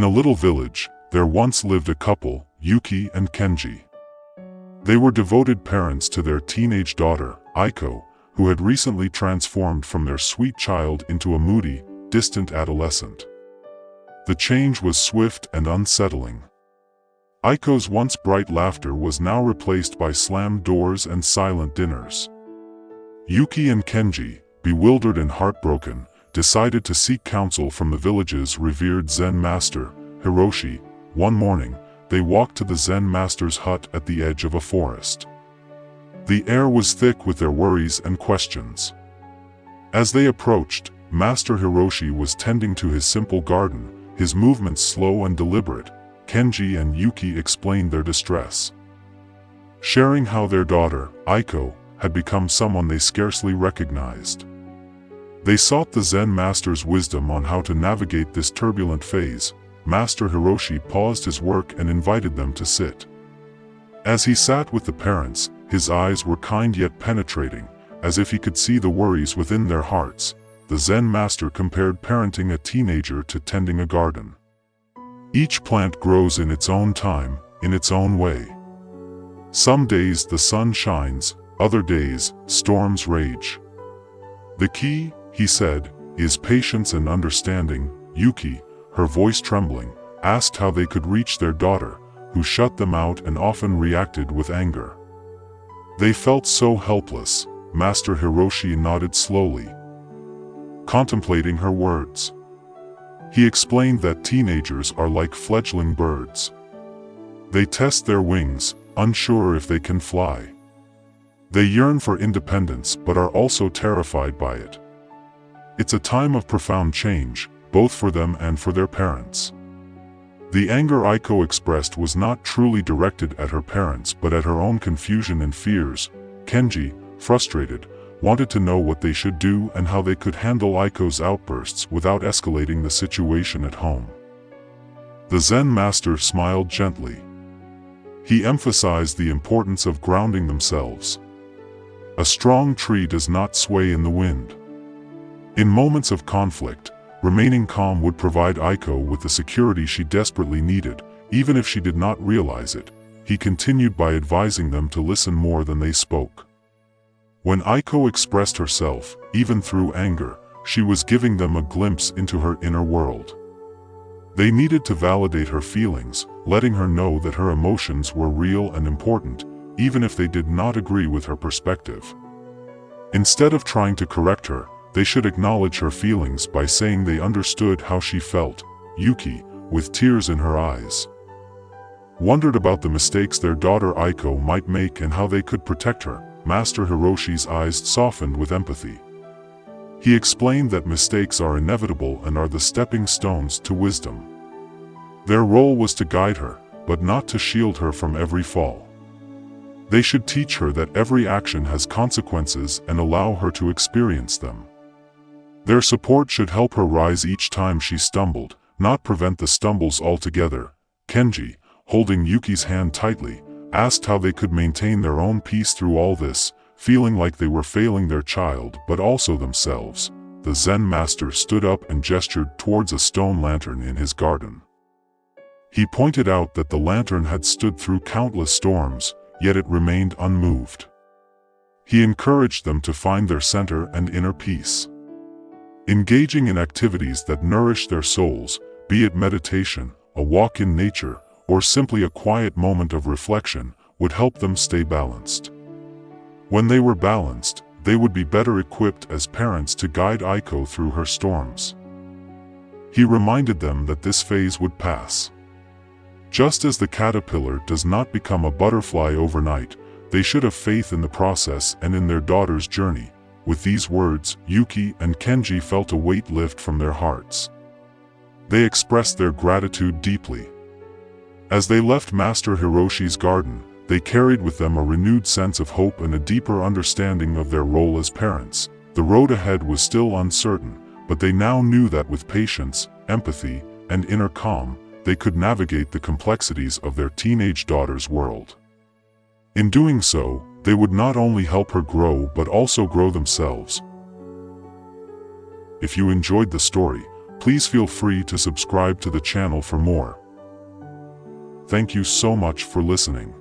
In a little village, there once lived a couple, Yuki and Kenji. They were devoted parents to their teenage daughter, Aiko, who had recently transformed from their sweet child into a moody, distant adolescent. The change was swift and unsettling. Aiko's once bright laughter was now replaced by slammed doors and silent dinners. Yuki and Kenji, bewildered and heartbroken, decided to seek counsel from the village's revered Zen master, Hiroshi. One morning, they walked to the Zen master's hut at the edge of a forest. The air was thick with their worries and questions. As they approached, Master Hiroshi was tending to his simple garden, his movements slow and deliberate. Kenji and Yuki explained their distress, sharing how their daughter, Aiko, had become someone they scarcely recognized. They sought the Zen master's wisdom on how to navigate this turbulent phase. Master Hiroshi paused his work and invited them to sit. As he sat with the parents, his eyes were kind yet penetrating, as if he could see the worries within their hearts. The Zen master compared parenting a teenager to tending a garden. Each plant grows in its own time, in its own way. Some days the sun shines, other days, storms rage. The key, he said, is patience and understanding. Yuki, her voice trembling, asked how they could reach their daughter, who shut them out and often reacted with anger. They felt so helpless. Master Hiroshi nodded slowly, contemplating her words. He explained that teenagers are like fledgling birds. They test their wings, unsure if they can fly. They yearn for independence but are also terrified by it. It's a time of profound change, both for them and for their parents. The anger Aiko expressed was not truly directed at her parents but at her own confusion and fears. Kenji, frustrated, wanted to know what they should do and how they could handle Aiko's outbursts without escalating the situation at home. The Zen master smiled gently. He emphasized the importance of grounding themselves. A strong tree does not sway in the wind. In moments of conflict, remaining calm would provide Aiko with the security she desperately needed, even if she did not realize it. He continued by advising them to listen more than they spoke. When Aiko expressed herself, even through anger, she was giving them a glimpse into her inner world. They needed to validate her feelings, letting her know that her emotions were real and important, even if they did not agree with her perspective. Instead of trying to correct her, they should acknowledge her feelings by saying they understood how she felt. Yuki, with tears in her eyes, wondered about the mistakes their daughter Aiko might make and how they could protect her. Master Hiroshi's eyes softened with empathy. He explained that mistakes are inevitable and are the stepping stones to wisdom. Their role was to guide her, but not to shield her from every fall. They should teach her that every action has consequences and allow her to experience them. Their support should help her rise each time she stumbled, not prevent the stumbles altogether. Kenji, holding Yuki's hand tightly, asked how they could maintain their own peace through all this, feeling like they were failing their child but also themselves. The Zen master stood up and gestured towards a stone lantern in his garden. He pointed out that the lantern had stood through countless storms, yet it remained unmoved. He encouraged them to find their center and inner peace. Engaging in activities that nourish their souls, be it meditation, a walk in nature, or simply a quiet moment of reflection, would help them stay balanced. When they were balanced, they would be better equipped as parents to guide Aiko through her storms. He reminded them that this phase would pass. Just as the caterpillar does not become a butterfly overnight, they should have faith in the process and in their daughter's journey. With these words, Yuki and Kenji felt a weight lift from their hearts. They expressed their gratitude deeply. As they left Master Hiroshi's garden, they carried with them a renewed sense of hope and a deeper understanding of their role as parents. The road ahead was still uncertain, but they now knew that with patience, empathy, and inner calm, they could navigate the complexities of their teenage daughter's world. In doing so, they would not only help her grow but also grow themselves. If you enjoyed the story, Please feel free to subscribe to the channel for more. Thank you so much for listening.